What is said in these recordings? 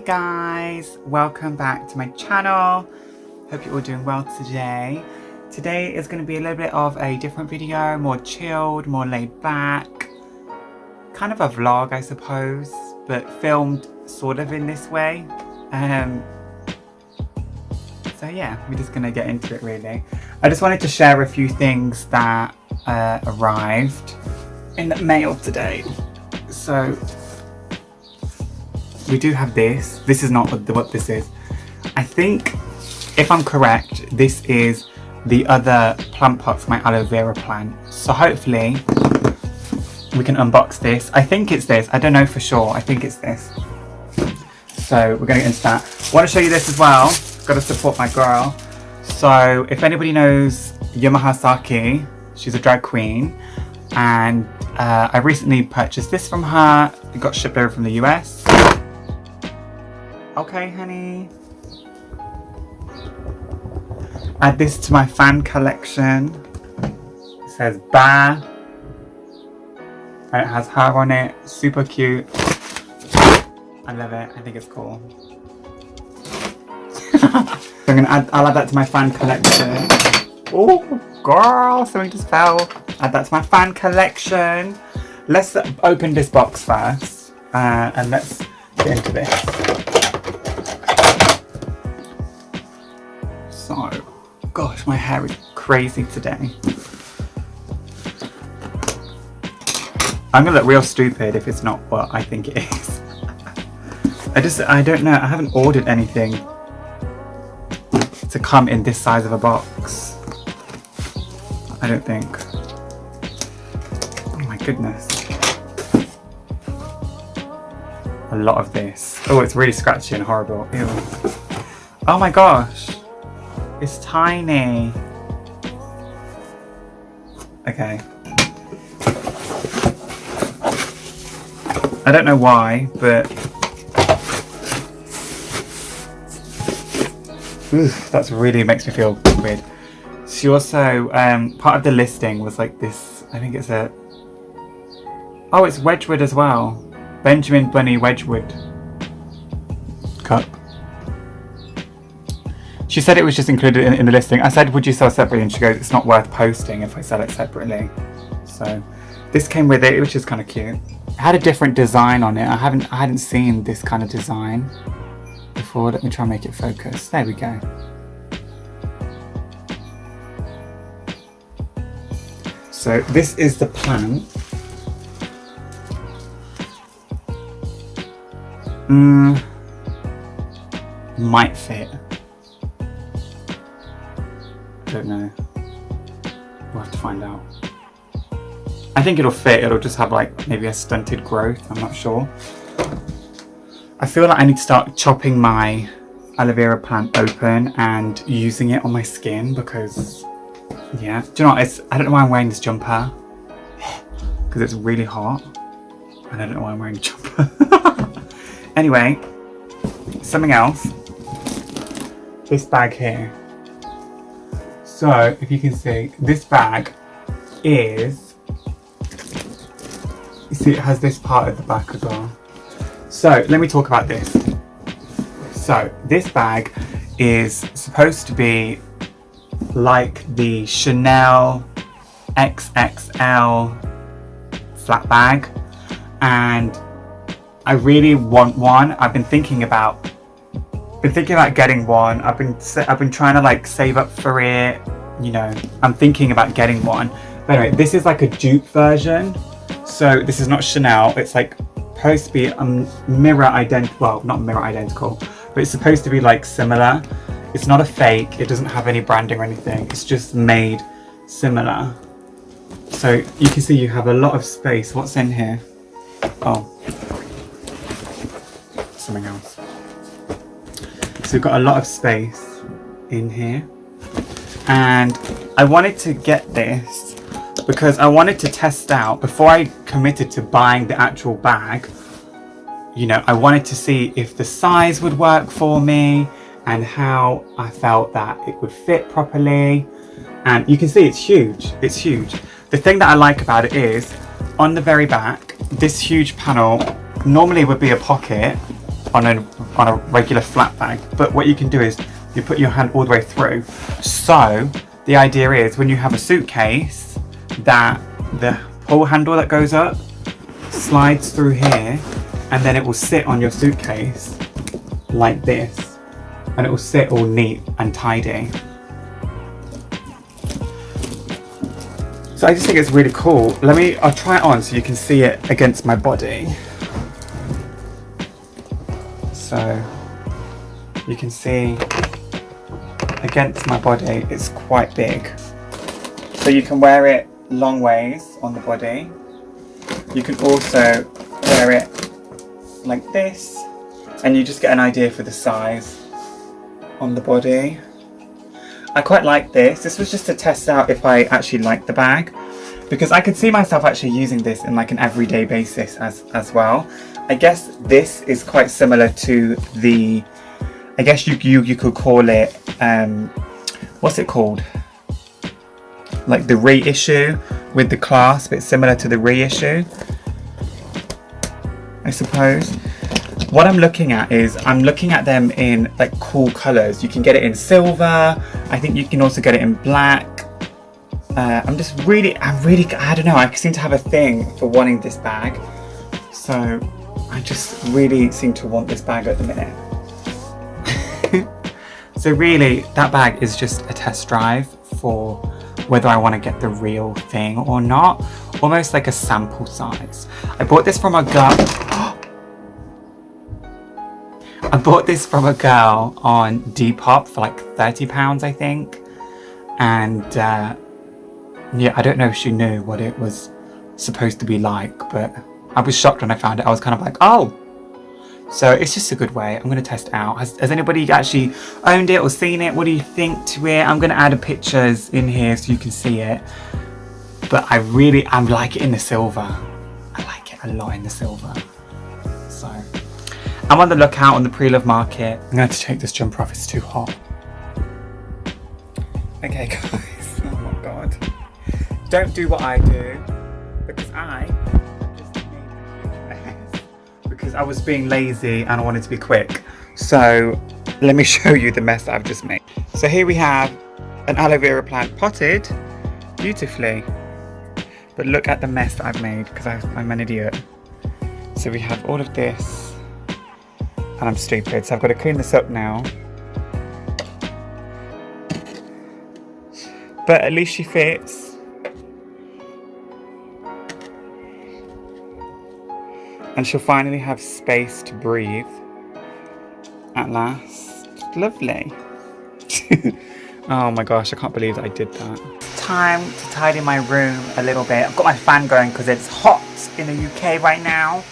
guys, welcome back to my channel. Hope you're all doing well today. Today is going to be a little bit of a different video, more chilled, more laid back, kind of a vlog I suppose, but filmed sort of in this way. So yeah, we're just going to get into it really. I just wanted to share a few things that arrived in the mail today. So we do have this. This is not what this is. I think, if I'm correct, this is the other plant pot for my aloe vera plant. So hopefully we can unbox this. I think it's this. I don't know for sure. I think it's this. So we're going to get into that. I want to show you this as well. Got to support my girl. So if anybody knows Yamaha Saki, she's a drag queen, and I recently purchased this from her. It got shipped over from the US. Okay, honey. Add this to my fan collection. It says Ba. And it has her on it. Super cute. I love it. I think it's cool. So I'll add that to my fan collection. Oh, girl, something just fell. Add that to my fan collection. Let's open this box first. And let's get into this. So, gosh, my hair is crazy today. I'm gonna look real stupid if it's not what I think it is. I don't know, I haven't ordered anything to come in this size of a box. I don't think. Oh my goodness. A lot of this. Oh, it's really scratchy and horrible. Ew. Oh my gosh. It's tiny. Okay. I don't know why, but that really makes me feel weird. She also, part of the listing was like this, I think it's it's Wedgwood as well. Benjamin Bunny Wedgwood cup. She said it was just included in the listing. I said, would you sell separately? And she goes, it's not worth posting if I sell it separately. So this came with it, which is kind of cute. It had a different design on it. I hadn't seen this kind of design before. Let me try and make it focus. There we go. So this is the plant. Might fit. Don't know. We'll have to find out. I think it'll fit. It'll just have like maybe a stunted growth. I'm not sure. I feel like I need to start chopping my aloe vera plant open and using it on my skin because, yeah. Do you know what? I don't know why I'm wearing this jumper because it's really hot, and I don't know why I'm wearing a jumper. Anyway, something else. This bag here. So, if you can see, this bag is, you see it has this part at the back as well. So, let me talk about this. So, this bag is supposed to be like the Chanel XXL flat bag, and I really want one. I've been thinking about getting one. I've been trying to like save up for it, you know. I'm thinking about getting one. But anyway, this is like a dupe version. So this is not Chanel. It's like supposed to be mirror identical. Well, not mirror identical, but it's supposed to be like similar. It's not a fake. It doesn't have any branding or anything. It's just made similar. So you can see you have a lot of space. What's in here? Oh, something else. So we've got a lot of space in here, and I wanted to get this because I wanted to test out before I committed to buying the actual bag. You know, I wanted to see if the size would work for me and how I felt that it would fit properly. And you can see it's huge. It's huge. The thing that I like about it is on the very back, this huge panel normally would be a pocket on a on a regular flat bag. But what you can do is you put your hand all the way through. So the idea is when you have a suitcase, that the pull handle that goes up slides through here, and then it will sit on your suitcase like this, and it will sit all neat and tidy. So I just think it's really cool. I'll try it on so you can see it against my body. So you can see against my body it's quite big. So you can wear it long ways on the body. You can also wear it like this, and you just get an idea for the size on the body. I quite like this. This was just to test out if I actually like the bag, because I could see myself actually using this in like an everyday basis as well. I guess this is quite similar to the, I guess you could call it, what's it called? Like the reissue with the clasp. It's similar to the reissue, I suppose. What I'm looking at is, I'm looking at them in like cool colours. You can get it in silver. I think you can also get it in black. I don't know, I seem to have a thing for wanting this bag. So I just really seem to want this bag at the minute. So really, that bag is just a test drive for whether I want to get the real thing or not. Almost like a sample size. I bought this from a girl. I bought this from a girl on Depop for like £30, I think. And yeah, I don't know if she knew what it was supposed to be like, but I was shocked when I found it. I was kind of like, oh. So it's just a good way. I'm going to test it out. Has anybody actually owned it or seen it? What do you think to it? I'm going to add pictures in here so you can see it. But I like it in the silver. I like it a lot in the silver. So I'm on the lookout on the pre-love market. I'm going to have to take this jumper off. It's too hot. Okay, guys. Oh my god. Don't do what I do, because I just made a huge mess because I was being lazy and I wanted to be quick. So let me show you the mess that I've just made. So here we have an aloe vera plant potted beautifully, but look at the mess that I've made because I'm an idiot. So we have all of this, and I'm stupid, so I've got to clean this up now. But at least she fits. And she'll finally have space to breathe. At last. Lovely. Oh my gosh, I can't believe that I did that. Time to tidy my room a little bit. I've got my fan going because it's hot in the UK right now.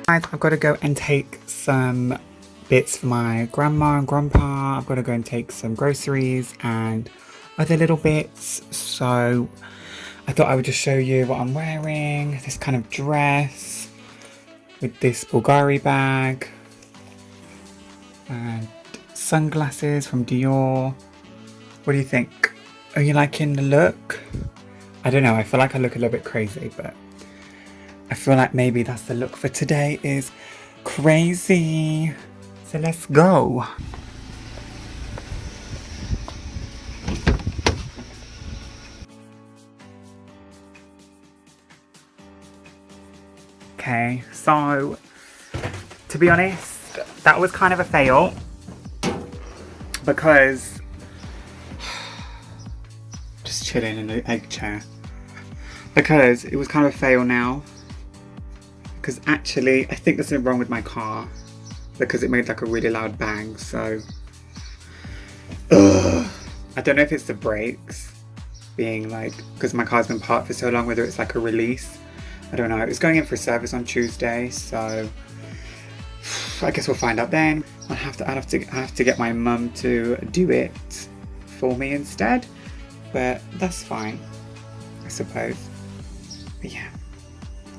Guys, I've got to go and take some bits for my grandma and grandpa. I've got to go and take some groceries and other little bits. So I thought I would just show you what I'm wearing. This kind of dress with this Bulgari bag and sunglasses from Dior. What do you think? Are you liking the look? I don't know, I feel like I look a little bit crazy, but I feel like maybe that's the look for today, is crazy. So let's go. Okay, so to be honest, that was kind of a fail because just chilling in the egg chair, because it was kind of a fail now, because actually I think there's something wrong with my car because it made like a really loud bang. So I don't know if it's the brakes being like, because my car's been parked for so long, whether it's like a release. I don't know. It was going in for service on Tuesday, so I guess we'll find out then. I have to get my mum to do it for me instead, but that's fine, I suppose. But yeah,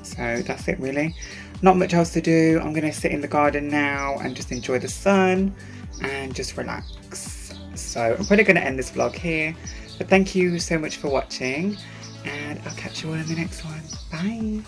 so that's it really. Not much else to do. I'm gonna sit in the garden now and just enjoy the sun and just relax. So I'm probably gonna end this vlog here, but thank you so much for watching, and I'll catch you all in the next one. Bye.